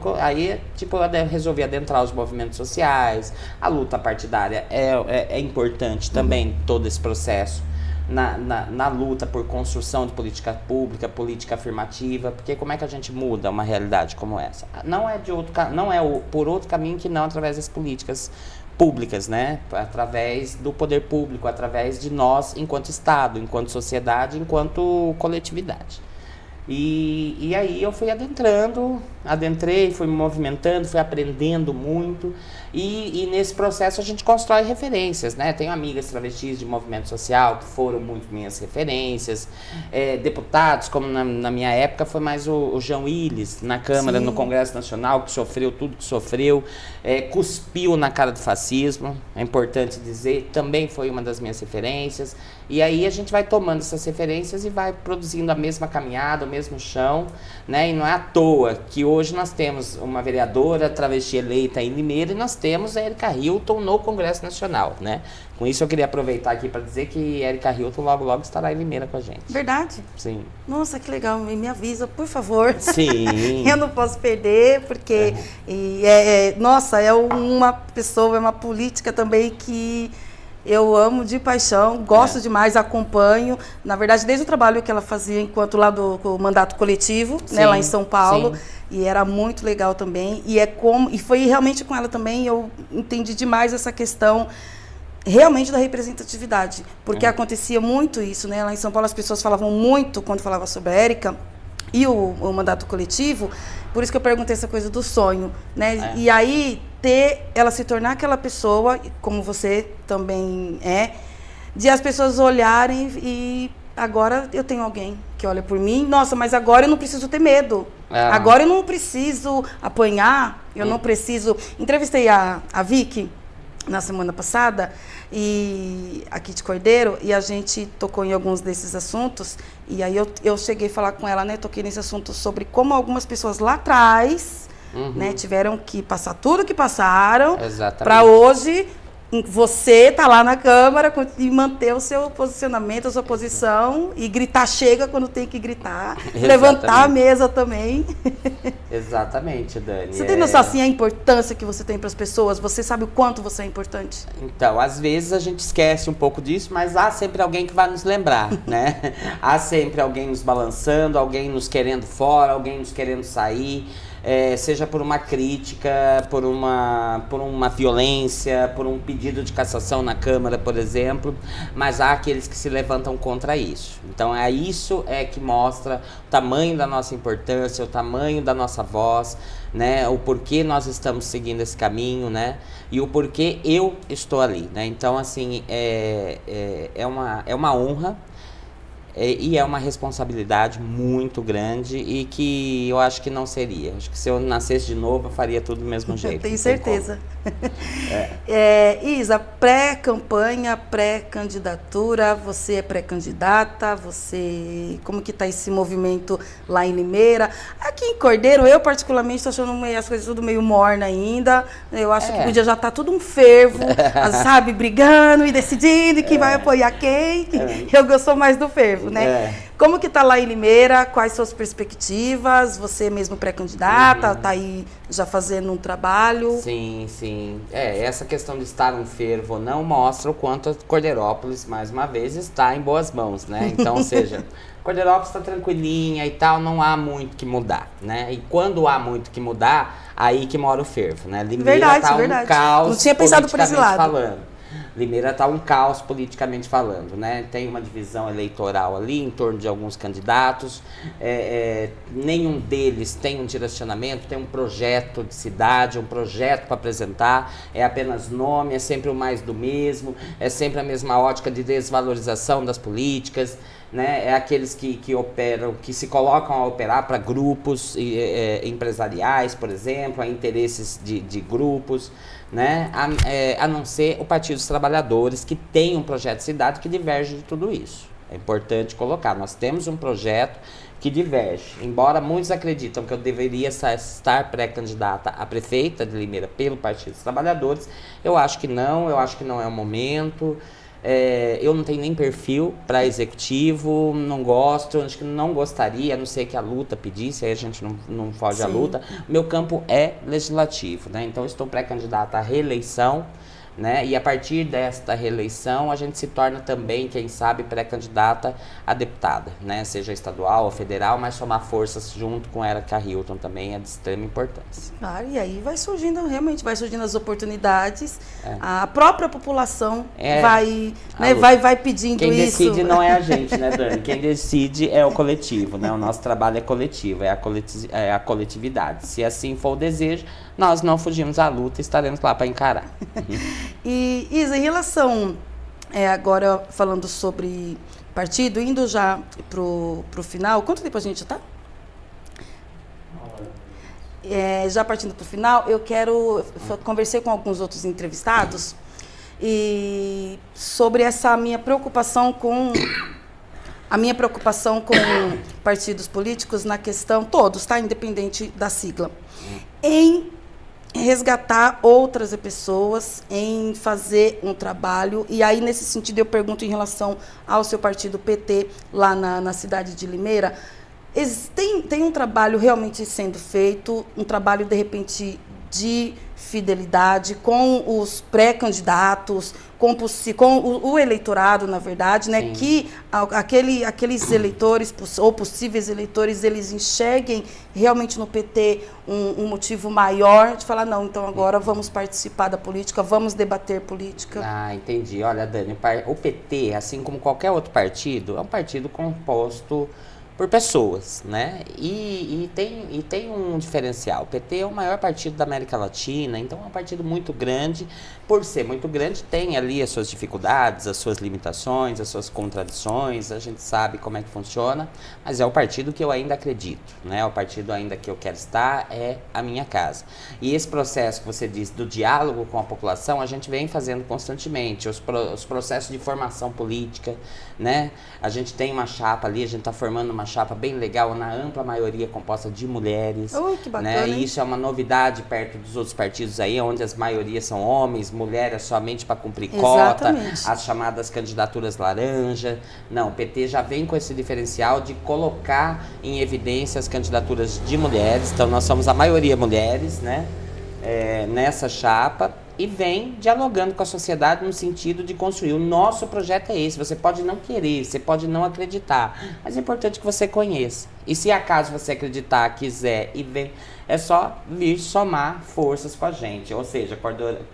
resolvi adentrar os movimentos sociais, a luta partidária é importante também, todo esse processo. Na luta por construção de política pública, política afirmativa, porque como é que a gente muda uma realidade como essa? Não é por outro caminho que não através das políticas públicas, né? Através do poder público, através de nós enquanto Estado, enquanto sociedade, enquanto coletividade. E aí eu fui adentrei, fui me movimentando, fui aprendendo muito, e nesse processo a gente constrói referências, né? Tenho amigas travestis de movimento social que foram muito minhas referências, deputados, como na minha época foi mais o João Willis, na Câmara, sim, no Congresso Nacional, que sofreu tudo que sofreu, cuspiu na cara do fascismo, é importante dizer, também foi uma das minhas referências. E aí a gente vai tomando essas referências e vai produzindo a mesma caminhada, o mesmo chão, né? E não é à toa que hoje nós temos uma vereadora travesti eleita em Limeira e nós temos a Erika Hilton no Congresso Nacional, né? Com isso eu queria aproveitar aqui para dizer que a Erika Hilton logo estará em Limeira com a gente. Verdade? Sim. Nossa, que legal. Me avisa, por favor. Sim. Eu não posso perder, porque nossa, é uma pessoa, é uma política também que eu amo de paixão, gosto demais, acompanho. Na verdade, desde o trabalho que ela fazia enquanto lá do mandato coletivo, sim, né, lá em São Paulo, sim, e era muito legal também. E foi realmente com ela também, eu entendi demais essa questão realmente da representatividade, porque acontecia muito isso, né? Lá em São Paulo as pessoas falavam muito quando falava sobre a Érica e o mandato coletivo, por isso que eu perguntei essa coisa do sonho, né? E aí ela se tornar aquela pessoa, como você também de as pessoas olharem e agora eu tenho alguém que olha por mim, nossa, mas agora eu não preciso ter medo, agora eu não preciso apanhar, eu não preciso... Entrevistei a Vicky na semana passada, e aqui de Cordeiro, e a gente tocou em alguns desses assuntos, e aí eu cheguei a falar com ela, né, toquei nesse assunto sobre como algumas pessoas lá atrás, né, tiveram que passar tudo que passaram, para hoje você tá lá na Câmara e manter o seu posicionamento, a sua posição, e gritar chega quando tem que gritar, levantar a mesa também. Exatamente, Dani. Você tem noção, assim, a importância que você tem para as pessoas? Você sabe o quanto você é importante? Então, às vezes a gente esquece um pouco disso, mas há sempre alguém que vai nos lembrar, né? Há sempre alguém nos balançando, alguém nos querendo fora, alguém nos querendo sair. Seja por uma crítica, por uma violência, por um pedido de cassação na Câmara, por exemplo, mas há aqueles que se levantam contra isso. Então isso que mostra o tamanho da nossa importância, o tamanho da nossa voz, né? O porquê nós estamos seguindo esse caminho, né? E o porquê eu estou ali, né? Então, assim, é uma honra. E é uma responsabilidade muito grande e que eu acho que não seria. Acho que se eu nascesse de novo, eu faria tudo do mesmo jeito. Tenho certeza. Isa, pré-campanha, pré-candidatura, você é pré-candidata, como que está esse movimento lá em Limeira? Aqui em Cordeiro, eu particularmente estou achando as coisas tudo meio morna ainda. Eu acho que podia já estar tudo um fervo, sabe, brigando e decidindo quem vai apoiar quem. Eu sou mais do fervo, né? Como que tá lá em Limeira? Quais suas perspectivas? Você mesmo pré-candidata, tá aí já fazendo um trabalho? Sim, sim. Essa questão de estar um fervo ou não mostra o quanto a Cordeirópolis, mais uma vez, está em boas mãos, né? Então, ou seja, Cordeirópolis está tranquilinha e tal, não há muito que mudar, né? E quando há muito que mudar, aí que mora o fervo, né? Limeira tá um caos, não tinha pensado por esse lado. Falando. Limeira está um caos politicamente falando, né? Tem uma divisão eleitoral ali em torno de alguns candidatos, nenhum deles tem um direcionamento, tem um projeto de cidade, um projeto para apresentar, é apenas nome, é sempre o mais do mesmo, é sempre a mesma ótica de desvalorização das políticas, né? É aqueles que operam, que se colocam a operar para grupos empresariais, por exemplo, a interesses de grupos, né? A não ser o Partido dos Trabalhadores, que tem um projeto de cidade que diverge de tudo isso. É importante colocar. Nós temos um projeto que diverge. Embora muitos acreditam que eu deveria estar pré-candidata a prefeita de Limeira pelo Partido dos Trabalhadores, eu acho que não é o momento. Eu não tenho nem perfil para executivo, não gosto, acho que não gostaria, a não ser que a luta pedisse, aí a gente não foge à luta. Meu campo é legislativo, né? Então eu estou pré-candidata à reeleição, né? E a partir desta reeleição a gente se torna também, quem sabe, pré-candidata a deputada, né? Seja estadual ou federal, mas somar forças junto com Érica Hilton também é de extrema importância. Claro, e aí vai surgindo as oportunidades, a própria população vai pedindo Quem isso. Quem decide não é a gente, né, Dani? Quem decide é o coletivo, né? O nosso trabalho é coletivo, é a coletividade. Se assim for o desejo, nós não fugimos à luta e estaremos lá para encarar. E, Isa, em relação, agora falando sobre partido, indo já pro final, quanto tempo a gente está? Já partindo para o final, conversei com alguns outros entrevistados e sobre essa minha preocupação com partidos políticos na questão, todos, tá? Independente da sigla, em resgatar outras pessoas, em fazer um trabalho. E aí, nesse sentido, eu pergunto em relação ao seu partido PT, lá na cidade de Limeira, tem um trabalho realmente sendo feito, um trabalho, de repente, de fidelidade com os pré-candidatos, com o eleitorado, na verdade, né? Sim. Que aqueles eleitores ou possíveis eleitores, eles enxerguem realmente no PT um motivo maior de falar, não, então agora vamos participar da política, vamos debater política. Ah, entendi. Olha, Dani, o PT, assim como qualquer outro partido, é um partido composto por pessoas, né? E tem um diferencial. O PT é o maior partido da América Latina, então é um partido muito grande. Por ser muito grande, tem ali as suas dificuldades, as suas limitações, as suas contradições, a gente sabe como é que funciona, mas é o partido que eu ainda acredito, né? É o partido ainda que eu quero estar, é a minha casa. E esse processo que você disse do diálogo com a população, a gente vem fazendo constantemente, os processos de formação política, né? A gente tem uma chapa ali, a gente está formando uma chapa bem legal, na ampla maioria composta de mulheres. Que bacana, né? E isso é uma novidade perto dos outros partidos aí, onde as maiorias são homens, mulheres somente para cumprir cota, as chamadas candidaturas laranja. Não, o PT já vem com esse diferencial de colocar em evidência as candidaturas de mulheres, então nós somos a maioria mulheres, né? Nessa chapa. E vem dialogando com a sociedade no sentido de construir. O nosso projeto é esse. Você pode não querer, você pode não acreditar, mas é importante que você conheça. E se acaso você acreditar, quiser e ver, é só vir somar forças com a gente. Ou seja,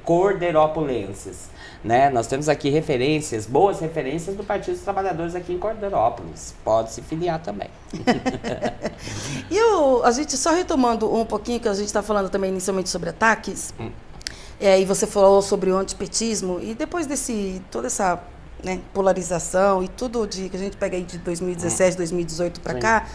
corderópolenses. Né? Nós temos aqui referências, boas referências do Partido dos Trabalhadores aqui em Corderópolis. Pode se filiar também. E a gente só retomando um pouquinho, que a gente está falando também inicialmente sobre ataques, e você falou sobre o antipetismo, e depois toda essa, né, polarização e tudo que a gente pega aí de 2017, 2018 para cá,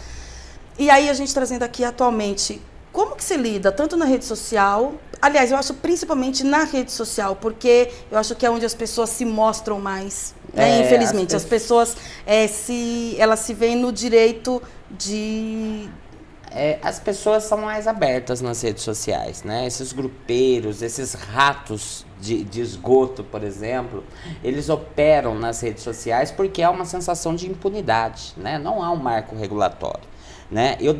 e aí a gente trazendo aqui atualmente, como que se lida, tanto na rede social, aliás, eu acho principalmente na rede social, porque eu acho que é onde as pessoas se mostram mais, né? Infelizmente, as pessoas elas se veem no direito de... As pessoas são mais abertas nas redes sociais, né? Esses grupeiros, esses ratos de esgoto, por exemplo, eles operam nas redes sociais porque há uma sensação de impunidade, né? Não há um marco regulatório. Né? Eu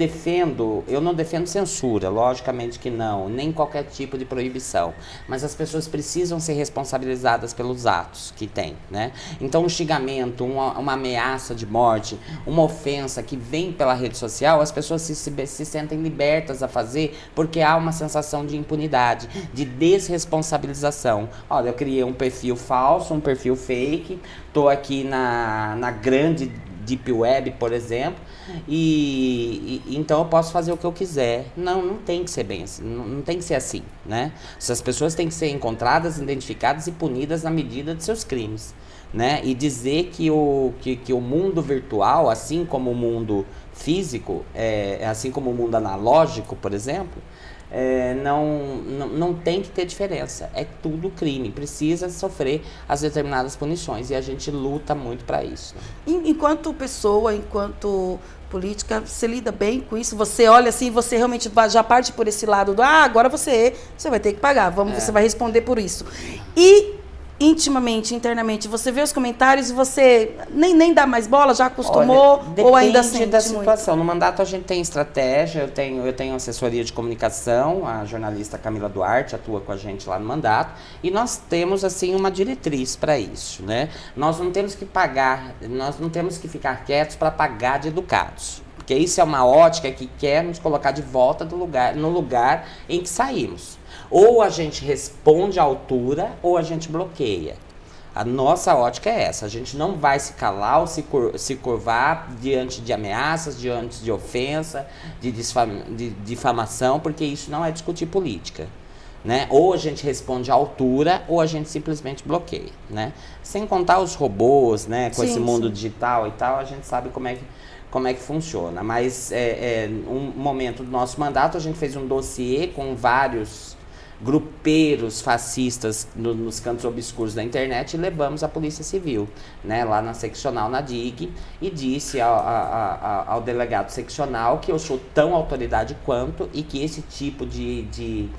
não defendo censura, logicamente que não, nem qualquer tipo de proibição, mas as pessoas precisam ser responsabilizadas pelos atos que têm, né? Então um xingamento, uma ameaça de morte, uma ofensa que vem pela rede social, as pessoas se sentem libertas a fazer porque há uma sensação de impunidade, de desresponsabilização. Olha, eu criei um perfil falso, um perfil fake, estou aqui na grande Deep Web, por exemplo, e então eu posso fazer o que eu quiser. Não tem que ser bem assim, não tem que ser assim, né? Essas pessoas têm que ser encontradas, identificadas e punidas na medida de seus crimes, né? E dizer que o mundo virtual, assim como o mundo físico, assim como o mundo analógico, por exemplo, não tem que ter diferença. É tudo crime, precisa sofrer as determinadas punições e a gente luta muito para isso. Né? Enquanto pessoa, enquanto política, você lida bem com isso? Você olha assim, você realmente já parte por esse lado do, agora você vai ter que pagar, você vai responder por isso. E intimamente, internamente, você vê os comentários e você nem dá mais bola, já acostumou? Olha, ou ainda sente da situação. muito? No mandato a gente tem estratégia, eu tenho assessoria de comunicação, a jornalista Camila Duarte atua com a gente lá no mandato, e nós temos assim uma diretriz para isso, né? Nós não temos que ficar quietos para pagar de educados. Porque isso é uma ótica que quer nos colocar de volta no lugar em que saímos. Ou a gente responde à altura, ou a gente bloqueia. A nossa ótica é essa. A gente não vai se calar ou se curvar diante de ameaças, diante de ofensa, de difamação, porque isso não é discutir política. Né? Ou a gente responde à altura, ou a gente simplesmente bloqueia. Né? Sem contar os robôs, né? Com esse mundo digital e tal, a gente sabe como é que funciona. Mas um momento do nosso mandato, a gente fez um dossiê com vários grupeiros fascistas nos cantos obscuros da internet e levamos a Polícia Civil, né, lá na seccional, na DIG, e disse ao delegado seccional que eu sou tão autoridade quanto e que esse tipo de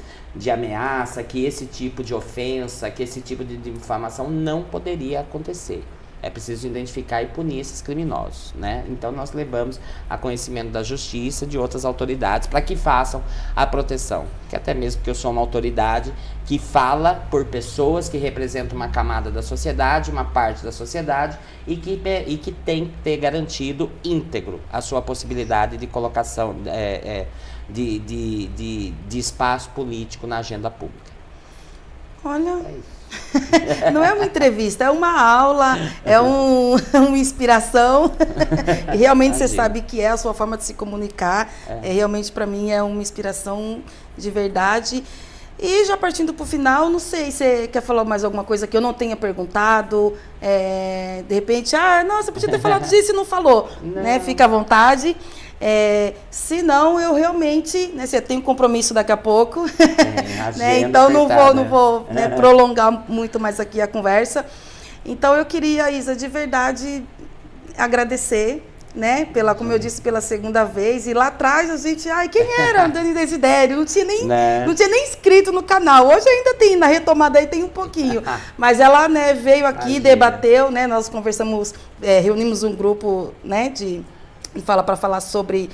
ameaça, que esse tipo de ofensa, que esse tipo de difamação não poderia acontecer. É preciso identificar e punir esses criminosos, né? Então nós levamos a conhecimento da justiça, de outras autoridades, para que façam a proteção. Que até mesmo porque eu sou uma autoridade que fala por pessoas que representam uma camada da sociedade, uma parte da sociedade, e que tem que ter garantido íntegro a sua possibilidade de colocação de espaço político na agenda pública. Olha... Não é uma entrevista, é uma aula, é uma inspiração. E realmente você sabe que é a sua forma de se comunicar. Realmente, para mim, é uma inspiração de verdade. E já partindo para o final, não sei se você quer falar mais alguma coisa que eu não tenha perguntado. De repente, não, você podia ter falado disso e não falou. Não. Né? Fica à vontade. Se não, eu realmente, né, você tem um compromisso daqui a pouco, né, então não vou né, prolongar muito mais aqui a conversa. Então eu queria, Isa, de verdade agradecer, né, como eu disse, pela segunda vez. E lá atrás a gente, quem era Dani Desidério? Não tinha nem inscrito no canal. Hoje ainda tem, na retomada aí tem um pouquinho. Mas ela, né, veio aqui, debateu, né, nós conversamos, reunimos um grupo, né, para falar sobre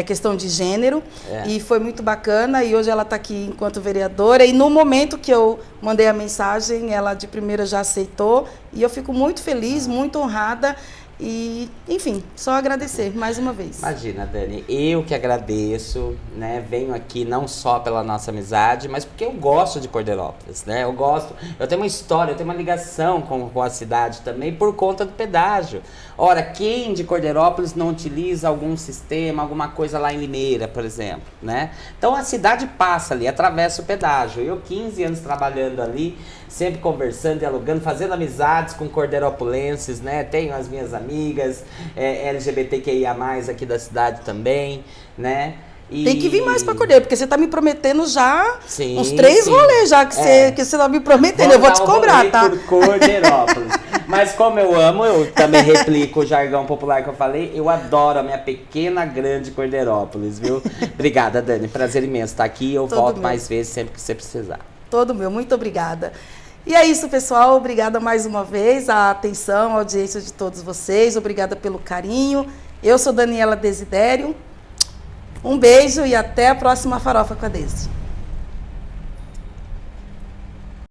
questão de gênero, e foi muito bacana, e hoje ela está aqui enquanto vereadora, e no momento que eu mandei a mensagem, ela de primeira já aceitou, e eu fico muito feliz, muito honrada, e, enfim, só agradecer mais uma vez. Imagina, Dani, eu que agradeço, né, venho aqui não só pela nossa amizade, mas porque eu gosto de Cordeirópolis, né, eu tenho uma história, eu tenho uma ligação com a cidade também por conta do pedágio. Ora, quem de Cordeirópolis não utiliza algum sistema, alguma coisa lá em Limeira, por exemplo, né? Então a cidade passa ali, atravessa o pedágio. Eu 15 anos trabalhando ali, sempre conversando, dialogando, fazendo amizades com cordeiropulenses, né? Tenho as minhas amigas, LGBTQIA+, aqui da cidade também, né? Tem que vir mais para Cordeiro, porque você está me prometendo já uns 3 sim. rolês já que você está me prometendo. Eu vou te cobrar, tá? Por Cordeirópolis. Mas como eu amo, eu também replico o jargão popular que eu falei. Eu adoro a minha pequena, grande Cordeirópolis, viu? Obrigada, Dani. Prazer imenso estar aqui. Eu volto mais vezes sempre que você precisar. Todo meu. Muito obrigada. E é isso, pessoal. Obrigada mais uma vez. A atenção, a audiência de todos vocês. Obrigada pelo carinho. Eu sou Daniela Desidério. Um beijo e até a próxima Farofa com a Desi.